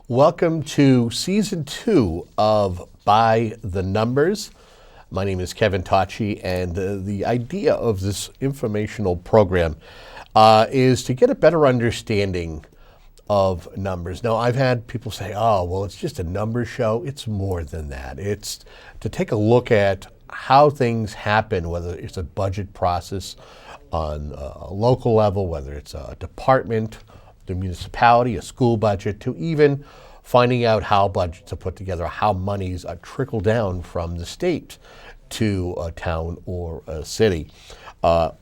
Welcome to Season 2 of By the Numbers. My name is Kevin Tocci, and the idea of this informational program is to get a better understanding of numbers. Now, I've had people say, oh, well, it's just a numbers show. It's more than that. It's to take a look at how things happen, whether it's a budget process on a local level, whether it's a department, the municipality, a school budget, to even finding out how budgets are put together, how monies are trickled down from the state to a town or a city. The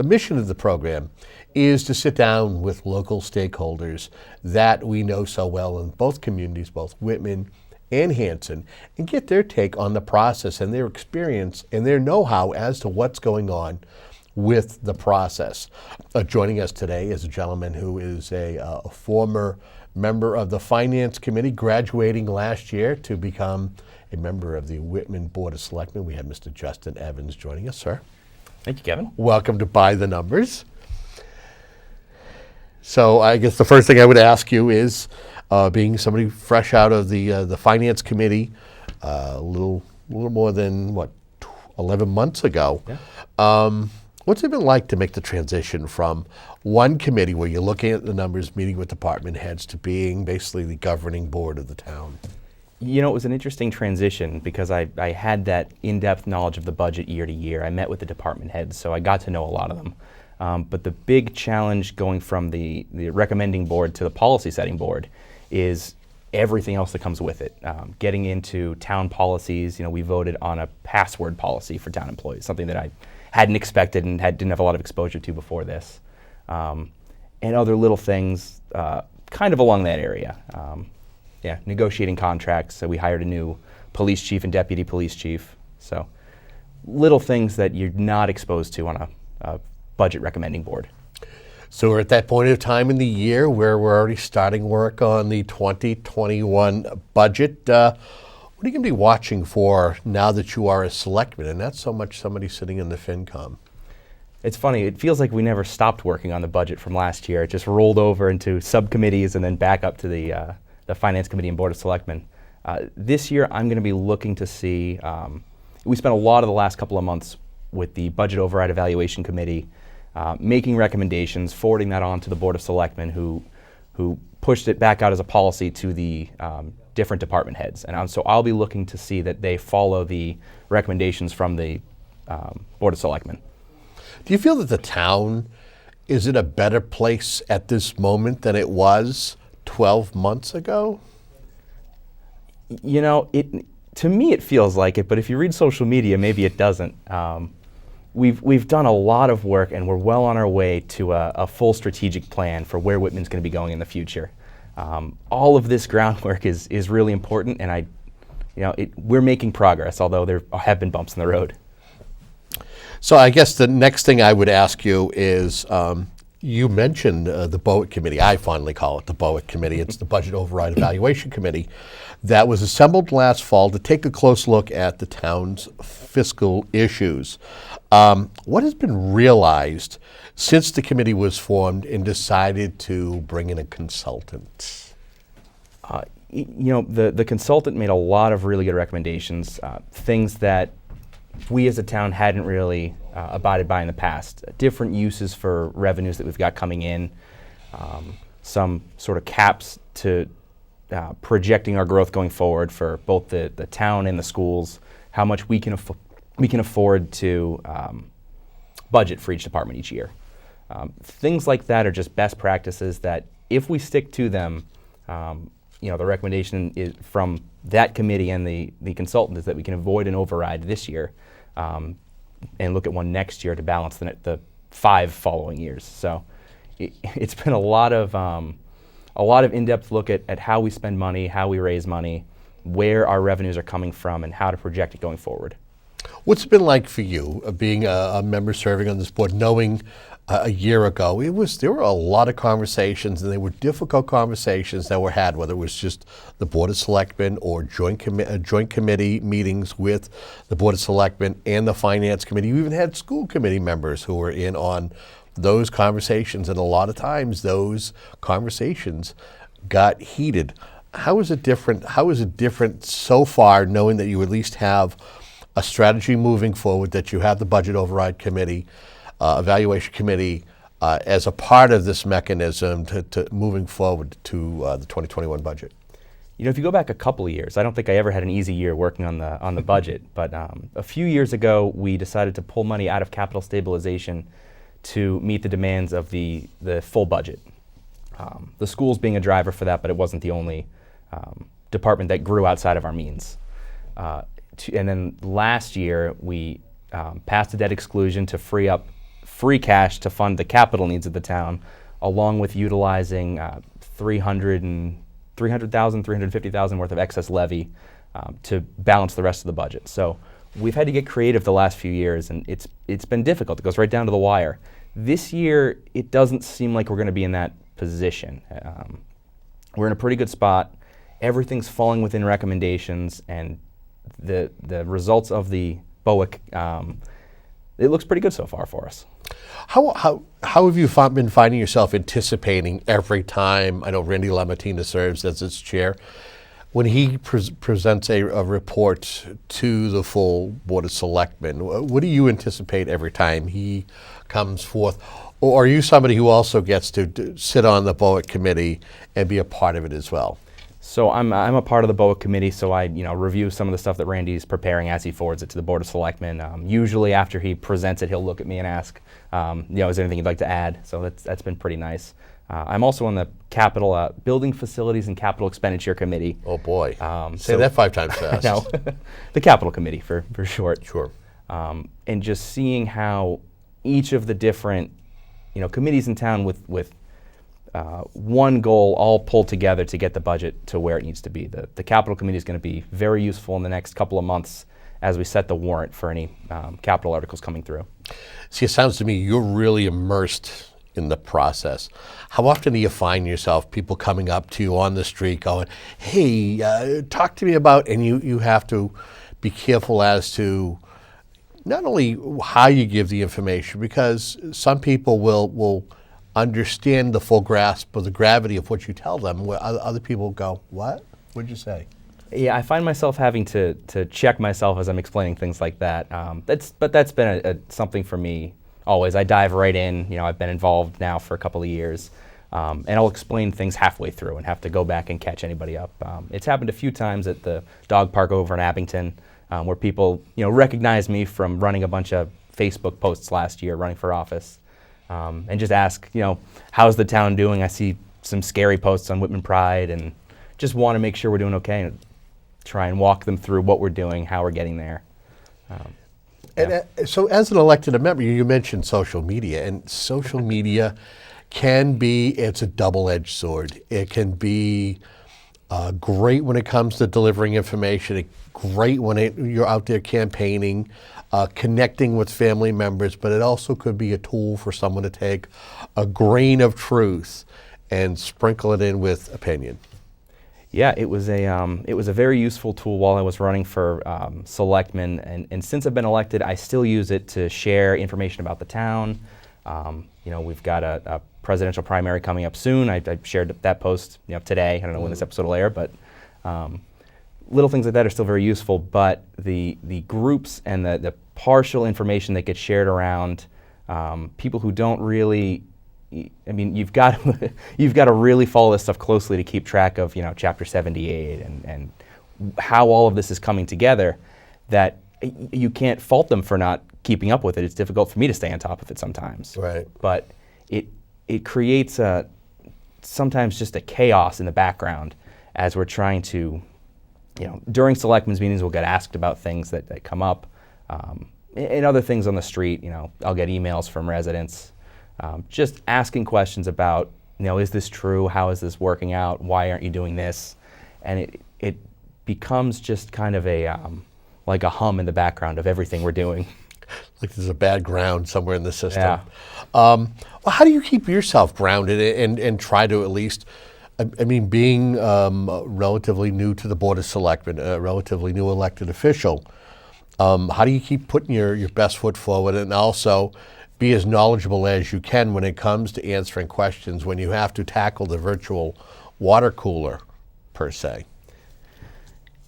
mission of the program is to sit down with local stakeholders that we know so well in both communities, both Whitman and Hanson, and get their take on the process and their experience and their know-how as to what's going on with the process. Joining us today is a gentleman who is a former member of the Finance Committee, graduating last year to become a member of the Whitman Board of Selectmen. We have Mr. Justin Evans joining us, sir. Thank you, Kevin. Welcome to By the Numbers. So I guess the first thing I would ask you is, being somebody fresh out of the Finance Committee, a little more than, 11 months ago. Yeah. What's it been like to make the transition from one committee where you're looking at the numbers, meeting with department heads, to being basically the governing board of the town? You know, it was an interesting transition because I had that in-depth knowledge of the budget year to year. I met with the department heads, so I got to know a lot of them. But the big challenge going from the recommending board to the policy setting board is everything else that comes with it. Getting into town policies, we voted on a password policy for town employees, something that I hadn't expected and didn't have a lot of exposure to before this. And other little things kind of along that area. Negotiating contracts. So we hired a new police chief and deputy police chief. So little things that you're not exposed to on a budget recommending board. So we're at that point of time in the year where we're already starting work on the 2021 budget. What are you going to be watching for now that you are a selectman and not so much somebody sitting in the FinCom? It's funny, it feels like we never stopped working on the budget from last year. It just rolled over into subcommittees and then back up to the Finance Committee and Board of Selectmen. This year I'm going to be looking to see, we spent a lot of the last couple of months with the Budget Override Evaluation Committee, making recommendations, forwarding that on to the Board of Selectmen who pushed it back out as a policy to the different department heads. And so I'll be looking to see that they follow the recommendations from the Board of Selectmen. Do you feel that the town is in a better place at this moment than it was 12 months ago? To me it feels like it, but if you read social media, maybe it doesn't. We've done a lot of work and we're well on our way to a full strategic plan for where Whitman's going to be going in the future. All of this groundwork is really important, and we're making progress, although there have been bumps in the road. So I guess the next thing I would ask you is, you mentioned the BOET Committee. I fondly call it the BOET Committee. It's the Budget Override Evaluation Committee that was assembled last fall to take a close look at the town's fiscal issues. What has been realized since the committee was formed and decided to bring in a consultant? The consultant made a lot of really good recommendations, things that we as a town hadn't really abided by in the past. Different uses for revenues that we've got coming in, some sort of caps to projecting our growth going forward for both the town and the schools, how much we can afford to budget for each department each year. Things like that are just best practices that if we stick to them, the recommendation is from that committee and the consultant is that we can avoid an override this year and look at one next year to balance the 5 following years. So it's been a lot of in-depth look at how we spend money, how we raise money, where our revenues are coming from, and how to project it going forward. What's it been like for you, being a member serving on this board, knowing a year ago there were a lot of conversations, and they were difficult conversations that were had, whether it was just the Board of Selectmen or joint committee meetings with the Board of Selectmen and the Finance Committee. You even had school committee members who were in on those conversations, and a lot of times those conversations got heated. How is it different? How is it different so far, knowing that you at least have a strategy moving forward, that you have the Budget Override Committee, Evaluation Committee as a part of this mechanism to moving forward to the 2021 budget? You know, if you go back a couple of years, I don't think I ever had an easy year working on the budget, but a few years ago we decided to pull money out of capital stabilization to meet the demands of the full budget. The schools being a driver for that, but it wasn't the only department that grew outside of our means. And then last year we passed a debt exclusion to free up free cash to fund the capital needs of the town, along with utilizing $350,000 worth of excess levy to balance the rest of the budget. So we've had to get creative the last few years, and it's been difficult. It goes right down to the wire. This year, it doesn't seem like we're going to be in that position. We're in a pretty good spot. Everything's falling within recommendations, and the results of the BOIC, it looks pretty good so far for us. How have you been finding yourself anticipating every time? I know Randy Lamattina serves as its chair. When he presents a report to the full Board of Selectmen, what do you anticipate every time he comes forth? Or are you somebody who also gets to sit on the BOIC committee and be a part of it as well? So I'm a part of the BOIC committee, so I review some of the stuff that Randy's preparing as he forwards it to the Board of Selectmen. Usually after he presents it, he'll look at me and ask, is there anything you'd like to add? So that's been pretty nice. I'm also on the capital Building Facilities and Capital Expenditure Committee. Oh boy! Say that 5 times fast. No, the Capital Committee for short. Sure. And just seeing how each of the different committees in town with one goal all pulled together to get the budget to where it needs to be. The Capital Committee is going to be very useful in the next couple of months as we set the warrant for any capital articles coming through. See, it sounds to me you're really immersed in the process. How often do you find yourself people coming up to you on the street going, hey, talk to me about, and you have to be careful as to not only how you give the information, because some people will understand the full grasp of the gravity of what you tell them, where other people go, what? What'd you say? Yeah, I find myself having to check myself as I'm explaining things like that. That's been something for me always. I dive right in. I've been involved now for a couple of years, and I'll explain things halfway through and have to go back and catch anybody up. It's happened a few times at the dog park over in Abington, where people recognize me from running a bunch of Facebook posts last year, running for office, and just ask, how's the town doing? I see some scary posts on Whitman Pride, and just want to make sure we're doing okay, and try and walk them through what we're doing, how we're getting there. And so as an elected member, you mentioned social media, and social media it's a double-edged sword. It can be great when it comes to delivering information, great when you're out there campaigning, connecting with family members, but it also could be a tool for someone to take a grain of truth and sprinkle it in with opinion. Yeah, it was a very useful tool while I was running for selectman, and since I've been elected, I still use it to share information about the town. We've got a presidential primary coming up soon. I shared that post today. I don't know when this episode will air, but little things like that are still very useful. But the groups and the partial information that gets shared around people who don't really. You've got to really follow this stuff closely to keep track of Chapter 78 and how all of this is coming together. That you can't fault them for not keeping up with it. It's difficult for me to stay on top of it sometimes. Right. But it creates sometimes just a chaos in the background as we're trying to, during selectmen's meetings we'll get asked about things that come up, and other things on the street. I'll get emails from residents. Just asking questions about, is this true? How is this working out? Why aren't you doing this? And it becomes just kind of like a hum in the background of everything we're doing. Like there's a bad ground somewhere in the system. Yeah. Well, how do you keep yourself grounded and try to at least, being relatively new to the Board of Selectmen, a relatively new elected official, how do you keep putting your best foot forward and also be as knowledgeable as you can when it comes to answering questions when you have to tackle the virtual water cooler, per se?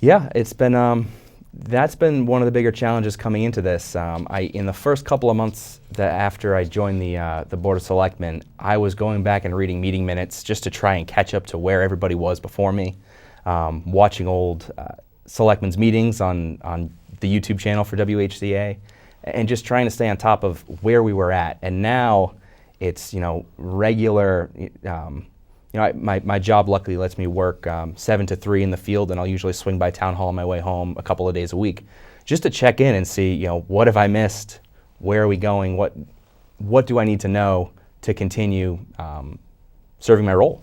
Yeah, it's been that's been one of the bigger challenges coming into this. In the first couple of months after I joined the Board of Selectmen, I was going back and reading meeting minutes just to try and catch up to where everybody was before me, watching old selectmen's meetings on the YouTube channel for WHCA, and just trying to stay on top of where we were at. And now it's regular. My job luckily lets me work 7 to 3 in the field, and I'll usually swing by town hall on my way home a couple of days a week, just to check in and see, what have I missed, where are we going, what do I need to know to continue serving my role.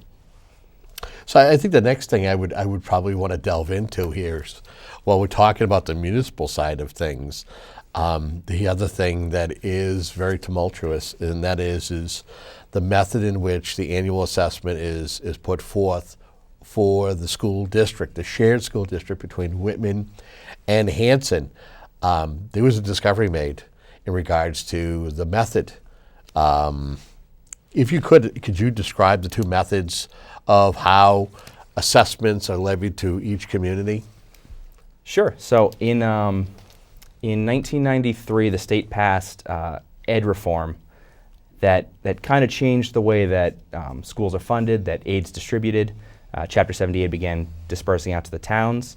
So I think the next thing I would probably want to delve into here is, while we're talking about the municipal side of things, the other thing that is very tumultuous, and that is the method in which the annual assessment is put forth for the school district, the shared school district between Whitman and Hanson. There was a discovery made in regards to the method. If you could you describe the two methods of how assessments are levied to each community? Sure. So in 1993, the state passed ed reform that kind of changed the way that schools are funded, that aid's distributed. Chapter 78 began dispersing out to the towns.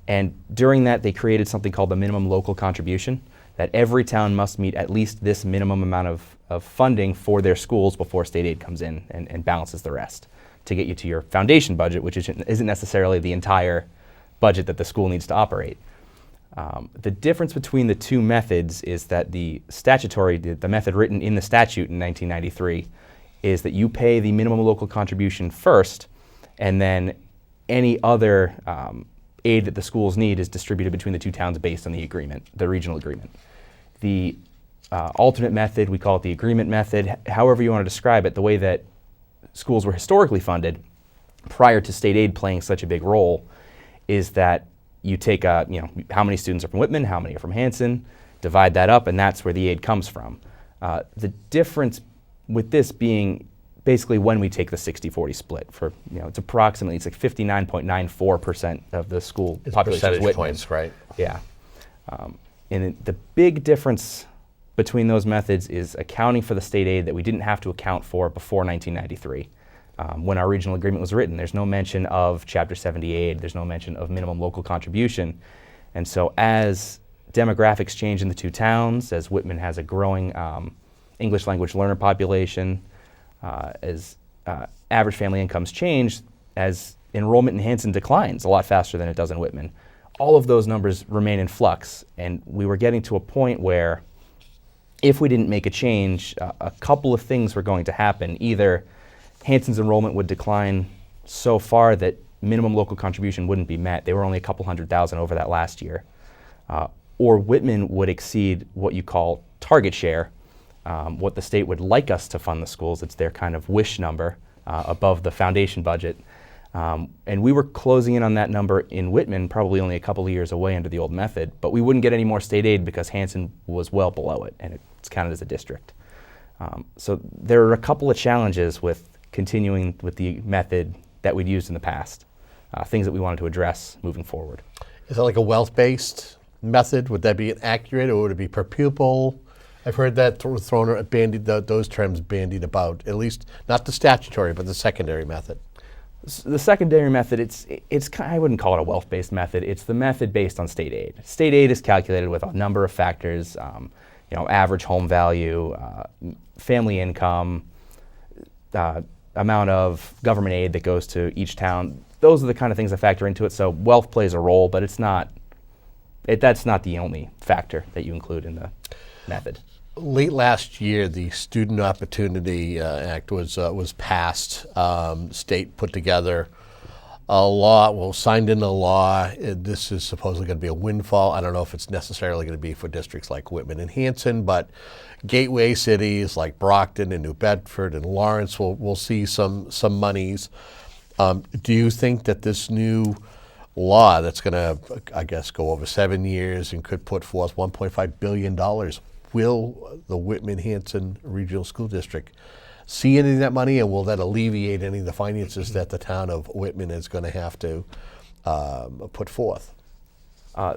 And during that, they created something called the minimum local contribution, that every town must meet at least this minimum amount of funding for their schools before state aid comes in and balances the rest to get you to your foundation budget, which isn't necessarily the entire budget that the school needs to operate. The difference between the two methods is that the method written in the statute in 1993 is that you pay the minimum local contribution first, and then any other aid that the schools need is distributed between the two towns based on the agreement, the regional agreement. The alternate method, we call it the agreement method, however you want to describe it, the way that schools were historically funded prior to state aid playing such a big role is that you take how many students are from Whitman, how many are from Hanson, divide that up, and that's where the aid comes from. The difference with this being basically when we take the 60-40 split for, it's like 59.94% of the school population is Percentage Whitman. points, right? Yeah. And the big difference between those methods is accounting for the state aid that we didn't have to account for before 1993. When our regional agreement was written, there's no mention of Chapter 78, there's no mention of minimum local contribution. And so as demographics change in the two towns, as Whitman has a growing English language learner population, as average family incomes change, as enrollment in Hanson declines a lot faster than it does in Whitman, all of those numbers remain in flux. And we were getting to a point where if we didn't make a change, a couple of things were going to happen. Either Hanson's enrollment would decline so far that minimum local contribution wouldn't be met. They were only a couple 100,000 over that last year. Or Whitman would exceed what you call target share, what the state would like us to fund the schools. It's their kind of wish number above the foundation budget. And we were closing in on that number in Whitman, probably only a couple of years away under the old method, but we wouldn't get any more state aid because Hanson was well below it, and it's counted as a district. So there are a couple of challenges with continuing with the method that we'd used in the past, things that we wanted to address moving forward. Is it like a wealth-based method? Would that be accurate, or would it be per pupil? I've heard that those terms bandied about, at least not the statutory, but the secondary method. The secondary method, I wouldn't call it a wealth-based method. It's the method based on state aid. State aid is calculated with a number of factors, average home value, family income, amount of government aid that goes to each town. Those are the kind of things that factor into it. So wealth plays a role, but that's not the only factor that you include in the method. late last year, the Student Opportunity Act was passed. State put together a law, signed into law. This is supposedly going to be a windfall. I don't know if it's necessarily going to be for districts like Whitman and Hanson, but gateway cities like Brockton and New Bedford and Lawrence will see some monies. Do you think that this new law that's going to, I guess, go over 7 years and could put forth $1.5 billion, will the Whitman-Hanson Regional School District see any of that money, and will that alleviate any of the finances that the town of Whitman is going to have to put forth?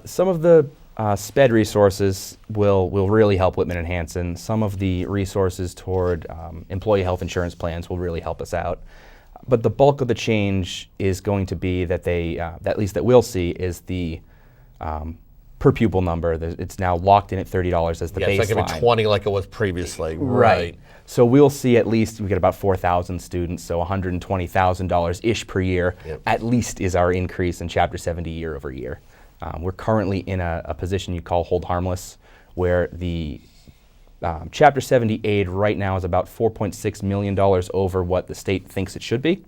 Some of the SPED resources will really help Whitman and Hanson. Some of the resources toward employee health insurance plans will really help us out. But the bulk of the change is going to be that at least that we'll see, is the per pupil number. It's now locked in at $30 as the baseline. It's like 20 like it was previously. Right. So we'll see at least, we get about 4,000 students, so $120,000-ish per year, at least is our increase in Chapter 70 year over year. We're currently in a position you call hold harmless, where the Chapter 70 aid right now is about $4.6 million over what the state thinks it should be.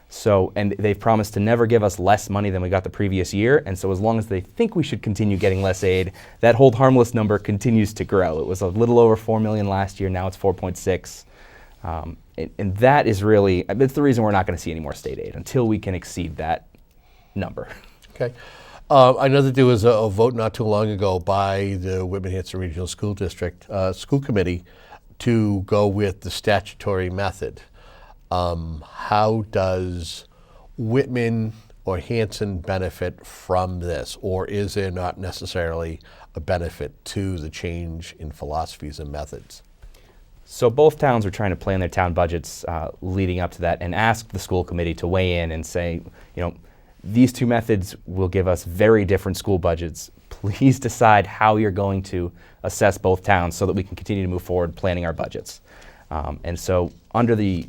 So, and they've promised to never give us less money than we got the previous year, and so as long as they think we should continue getting less aid, that hold harmless number continues to grow. It was a little over $4 million last year, now it's 4.6. And that is really, it's the reason we're not going to see any more state aid until we can exceed that number. Okay. I know that there was a vote not too long ago by the Whitman-Hanson Regional School District School Committee to go with the statutory method. How does Whitman or Hanson benefit from this, or is there not necessarily a benefit to the change in philosophies and methods? So both towns are trying to plan their town budgets leading up to that, and ask the school committee to weigh in and say, these two methods will give us very different school budgets. Please decide how you're going to assess both towns so that we can continue to move forward planning our budgets. And so under the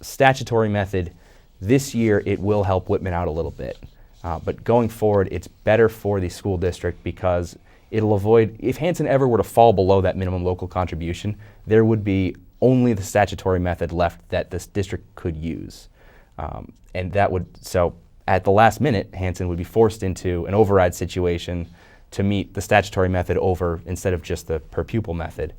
statutory method, this year it will help Whitman out a little bit. But going forward, it's better for the school district because it'll avoid, if Hanson ever were to fall below that minimum local contribution, there would be only the statutory method left that this district could use. And that would, so at the last minute, Hanson would be forced into an override situation to meet the statutory method over instead of just the per pupil method.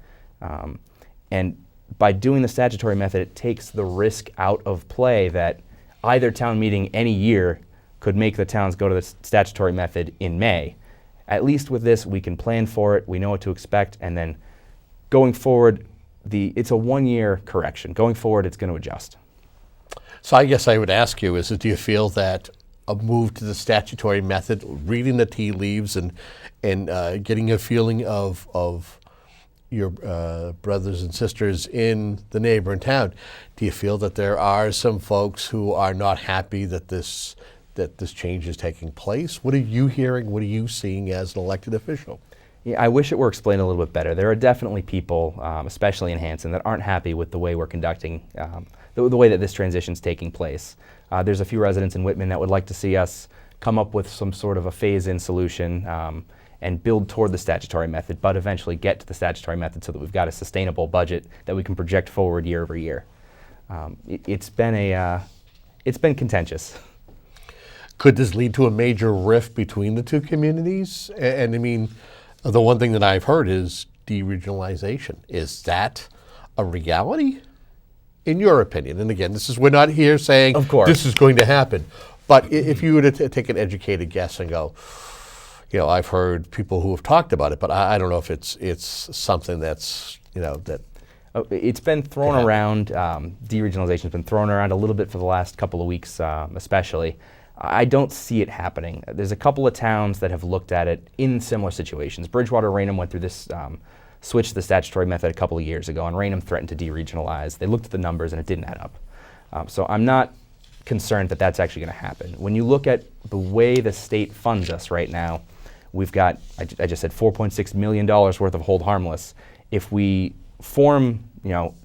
And by doing the statutory method, it takes the risk out of play that either town meeting any year could make the towns go to the statutory method in May. At least with this, we can plan for it, we know what to expect, and then going forward, it's a 1-year correction. Going forward, it's going to adjust. So I guess I would ask you, do you feel that a move to the statutory method, reading the tea leaves and getting a feeling of your brothers and sisters in the neighboring town, do you feel that there are some folks who are not happy that this change is taking place? What are you hearing? What are you seeing as an elected official? Yeah, I wish it were explained a little bit better. There are definitely people, especially in Hanson, that aren't happy with the way we're conducting, the way that this transition is taking place. There's a few residents in Whitman that would like to see us come up with some sort of a phase-in solution and build toward the statutory method, but eventually get to the statutory method so that we've got a sustainable budget that we can project forward year over year. It's been contentious. Could this lead to a major rift between the two communities? And I mean, the one thing that I've heard is deregionalization. Is that a reality, in your opinion? And again, we're not here saying of course this is going to happen. But if you were to take an educated guess and go, I've heard people who have talked about it, but I don't know if it's something that's, that. It's been thrown around, deregionalization has been thrown around a little bit for the last couple of weeks, especially. I don't see it happening. There's a couple of towns that have looked at it in similar situations. Bridgewater, Raynham went through this switch to the statutory method a couple of years ago, and Raynham threatened to deregionalize. They looked at the numbers and it didn't add up. So I'm not concerned that that's actually going to happen. When you look at the way the state funds us right now, we've got, I just said $4.6 million worth of hold harmless. If we form,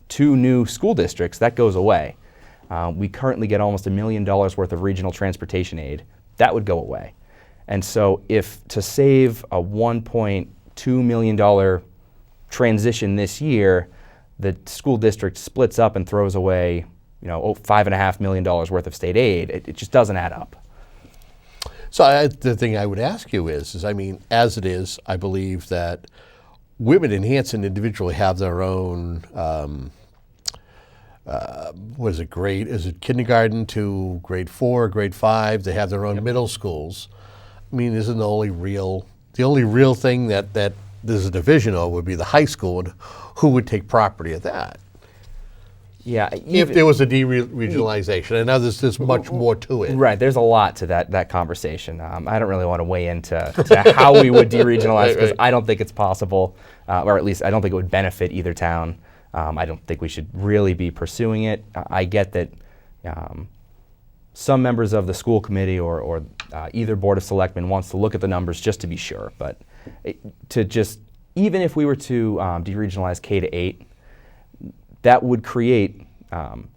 2 new school districts, that goes away. We currently get almost $1 million worth of regional transportation aid. That would go away. And so if to save a $1.2 million transition this year, the school district splits up and throws away, $5.5 million worth of state aid. It just doesn't add up. So the thing I would ask you is, I mean, as it is, I believe that Whitman and Hanson individually have their own, is it kindergarten to grade 4, grade 5? They have their own middle schools. I mean, isn't the only real thing that there's a division of would be the high school, and who would take property of that? Yeah, if there was a deregionalization. I know there's much more to it. Right, there's a lot to that conversation. I don't really want to weigh into to how we would deregionalize, because I don't think it's possible, or at least I don't think it would benefit either town. I don't think we should really be pursuing it. I get that some members of the school committee or either board of selectmen wants to look at the numbers just to be sure, but even if we were to deregionalize K to 8, that would create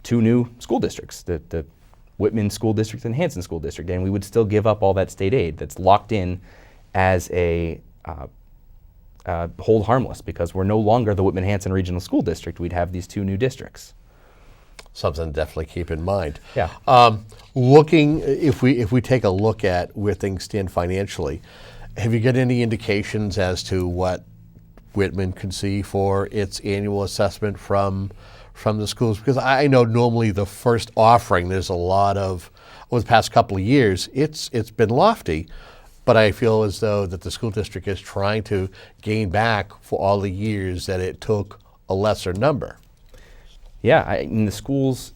2 new school districts, the Whitman School District and Hanson School District, and we would still give up all that state aid that's locked in as a hold harmless, because we're no longer the Whitman-Hanson Regional School District. We'd have these 2 new districts. Something to definitely keep in mind. Yeah. If we take a look at where things stand financially, have you got any indications as to what Whitman can see for its annual assessment from the schools? Because I know normally the first offering, there's a lot of, over the past couple of years, it's been lofty, but I feel as though that the school district is trying to gain back for all the years that it took a lesser number. Yeah, the schools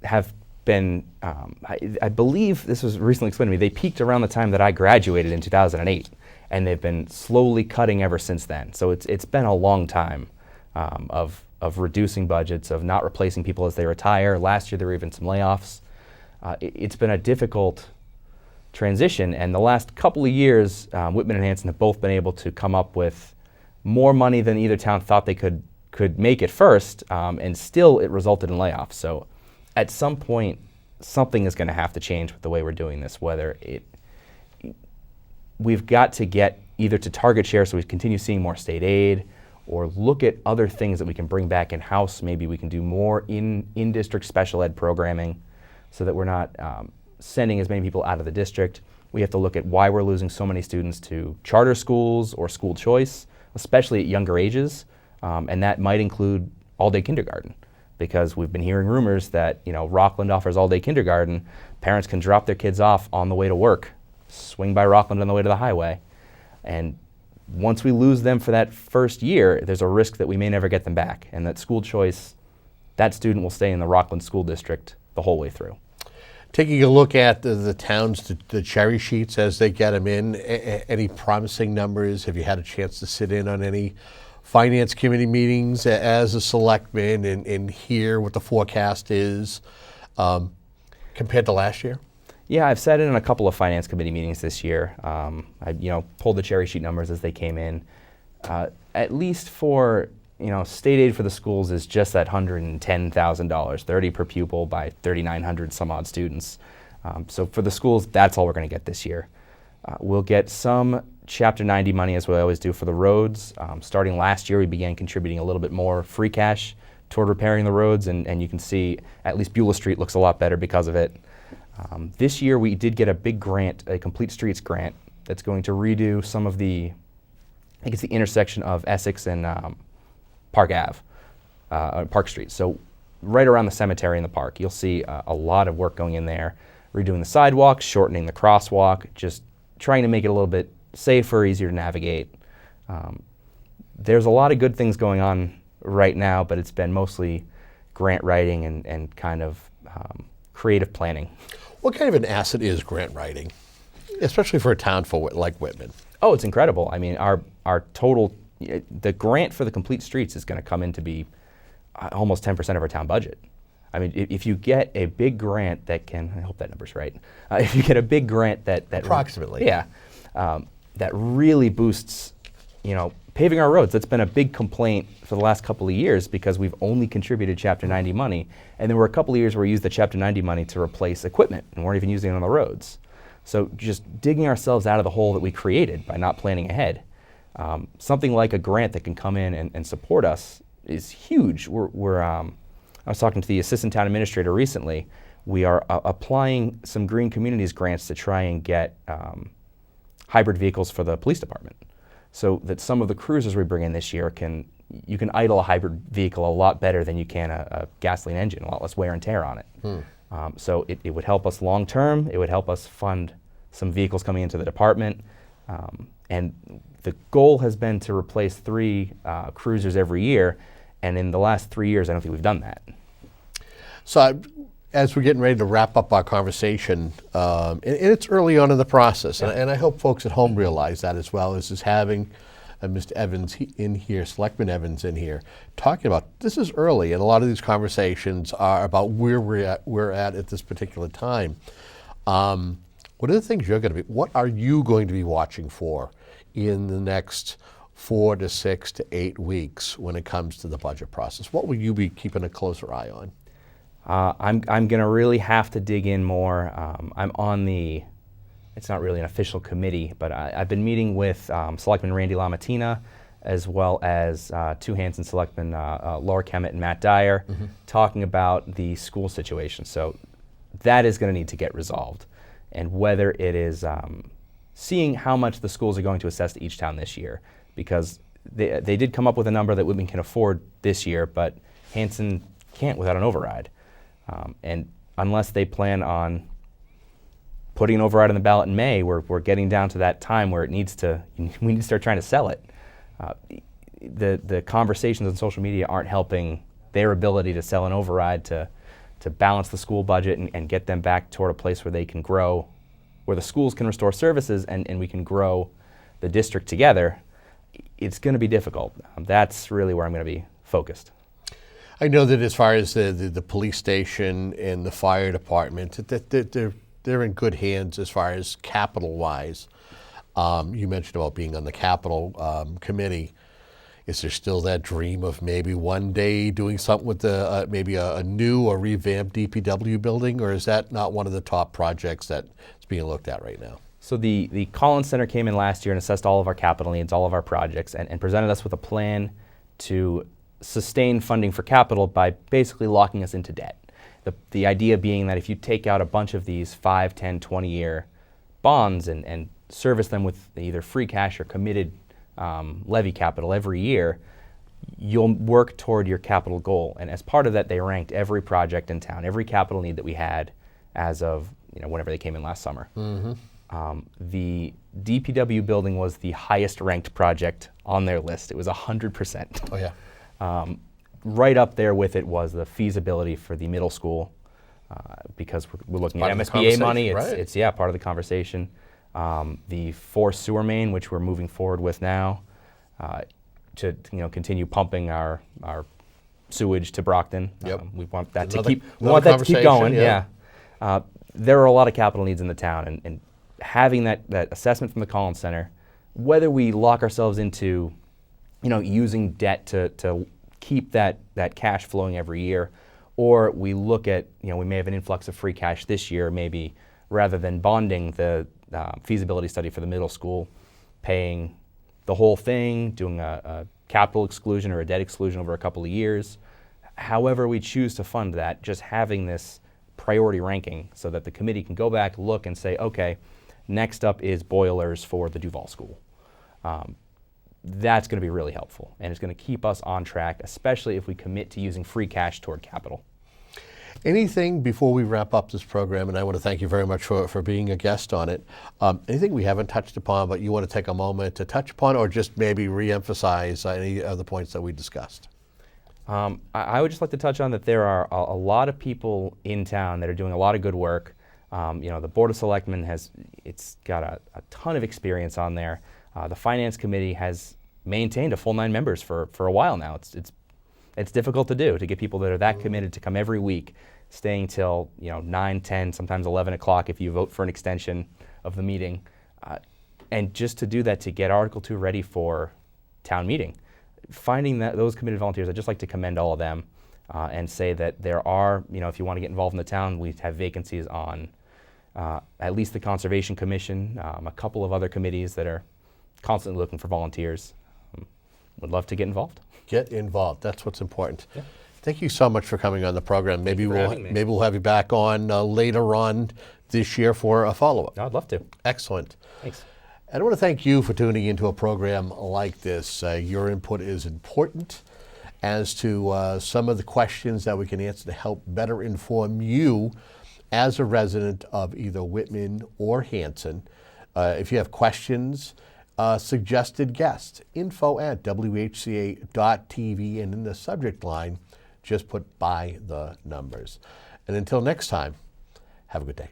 have been, I believe this was recently explained to me, they peaked around the time that I graduated in 2008. And they've been slowly cutting ever since then. So it's been a long time of reducing budgets, of not replacing people as they retire. Last year there were even some layoffs. It's been a difficult transition, and the last couple of years, Whitman and Hanson have both been able to come up with more money than either town thought they could make at first, and still it resulted in layoffs. So at some point, something is going to have to change with the way we're doing this, we've got to get either to target share so we continue seeing more state aid, or look at other things that we can bring back in-house. Maybe we can do more in-district special ed programming so that we're not sending as many people out of the district. We have to look at why we're losing so many students to charter schools or school choice, especially at younger ages, and that might include all-day kindergarten, because we've been hearing rumors that Rockland offers all-day kindergarten. Parents can drop their kids off on the way to work, swing by Rockland on the way to the highway, and once we lose them for that first year, there's a risk that we may never get them back, and that school choice, that student will stay in the Rockland School District the whole way through. Taking a look at the towns, the cherry sheets as they get them in, any promising numbers? Have you had a chance to sit in on any finance committee meetings as a selectman and hear what the forecast is compared to last year? Yeah, I've sat in on a couple of finance committee meetings this year. I pulled the cherry sheet numbers as they came in. At least for state aid for the schools is just that $110,000, $30 per pupil by 3,900 some odd students. So for the schools, that's all we're going to get this year. We'll get some Chapter 90 money, as we always do, for the roads. Starting last year, we began contributing a little bit more free cash toward repairing the roads, and you can see at least Beulah Street looks a lot better because of it. This year we did get a big grant, a Complete Streets grant, that's going to redo some of the, I think it's the intersection of Essex and Park Street. So right around the cemetery in the park, you'll see a lot of work going in there, redoing the sidewalks, shortening the crosswalk, just trying to make it a little bit safer, easier to navigate. There's a lot of good things going on right now, but it's been mostly grant writing and kind of creative planning. What kind of an asset is grant writing, especially for a town like Whitman? Oh, it's incredible. I mean, our total, the grant for the Complete Streets is going to come in to be almost 10% of our town budget. I mean, if you get a big grant that can, I hope that number's right, if you get a big grant that approximately, yeah, that really boosts, paving our roads. That's been a big complaint for the last couple of years because we've only contributed Chapter 90 money, and there were a couple of years where we used the Chapter 90 money to replace equipment and weren't even using it on the roads. So just digging ourselves out of the hole that we created by not planning ahead. Something like a grant that can come in and support us is huge. I was talking to the assistant town administrator recently. We are applying some green communities grants to try and get hybrid vehicles for the police department, so that some of the cruisers we bring in this year you can idle a hybrid vehicle a lot better than you can a gasoline engine, a lot less wear and tear on it. So it would help us long term. It would help us fund some vehicles coming into the department. And the goal has been to replace 3 cruisers every year. And in the last 3 years, I don't think we've done that. So as we're getting ready to wrap up our conversation, and it's early on in the process, and I hope folks at home realize that as well, is having Mr. Evans in here, Selectman Evans in here, talking about this is early, and a lot of these conversations are about where we're at this particular time. What are the things what are you going to be watching for in the next 4 to 6 to 8 weeks when it comes to the budget process? What will you be keeping a closer eye on? I'm going to really have to dig in more. I'm on it's not really an official committee, but I've been meeting with Selectman Randy LaMattina, as well as 2 Hanson Selectmen, Laura Kemet and Matt Dyer, talking about the school situation. So that is going to need to get resolved. And whether it is seeing how much the schools are going to assess to each town this year, because they did come up with a number that Whitman can afford this year, but Hanson can't without an override. And unless they plan on putting an override on the ballot in May, we're getting down to that time where we need to start trying to sell it. The conversations on social media aren't helping their ability to sell an override to balance the school budget and get them back toward a place where they can grow, where the schools can restore services and we can grow the district together. It's going to be difficult. That's really where I'm going to be focused. I know that as far as the police station and the fire department, that they're in good hands as far as capital-wise. You mentioned about being on the capital committee. Is there still that dream of maybe one day doing something with maybe a new or revamped DPW building, or is that not one of the top projects that's being looked at right now? So the Collins Center came in last year and assessed all of our capital needs, all of our projects, and presented us with a plan to sustain funding for capital by basically locking us into debt. The idea being that if you take out a bunch of these 5, 10, 20-year bonds and service them with either free cash or committed levy capital every year, you'll work toward your capital goal. And as part of that, they ranked every project in town, every capital need that we had as of whenever they came in last summer. The DPW building was the highest ranked project on their list. It was 100%. Oh yeah. Right up there with it was the feasibility for the middle school, because we're looking at MSBA money. It's part of the conversation. The 4 sewer main, which we're moving forward with now, to continue pumping our sewage to Brockton. Yep. We want that to keep going. Yeah. There are a lot of capital needs in the town, and having that assessment from the Collins Center, whether we lock ourselves into using debt to keep that cash flowing every year, or we look at, we may have an influx of free cash this year, maybe rather than bonding the feasibility study for the middle school, paying the whole thing, doing a capital exclusion or a debt exclusion over a couple of years. However we choose to fund that, just having this priority ranking so that the committee can go back, look, and say, okay, next up is boilers for the Duval School. That's going to be really helpful, and it's going to keep us on track, especially if we commit to using free cash toward capital. Anything before we wrap up this program, and I want to thank you very much for being a guest on it, anything we haven't touched upon but you want to take a moment to touch upon, or just maybe re-emphasize any of the points that we discussed? I would just like to touch on that there are a lot of people in town that are doing a lot of good work. The Board of Selectmen it's got a ton of experience on there. The Finance Committee has maintained a full 9 members for a while now. It's difficult to do, to get people that are that committed to come every week, staying till 9, 10, sometimes 11 o'clock if you vote for an extension of the meeting, and just to do that, to get Article 2 ready for town meeting. Finding those committed volunteers, I'd just like to commend all of them and say that there are, if you want to get involved in the town, we have vacancies on at least the Conservation Commission, a couple of other committees that are constantly looking for volunteers. Would love to get involved. Get involved. That's what's important. Yeah. Thank you so much for coming on the program. Maybe we'll have you back on later on this year for a follow-up. I'd love to. Excellent. Thanks. And I want to thank you for tuning into a program like this. Your input is important as to some of the questions that we can answer to help better inform you as a resident of either Whitman or Hanson. If you have questions, suggested guests, info@whca.tv, and in the subject line, just put by the numbers. And until next time, have a good day.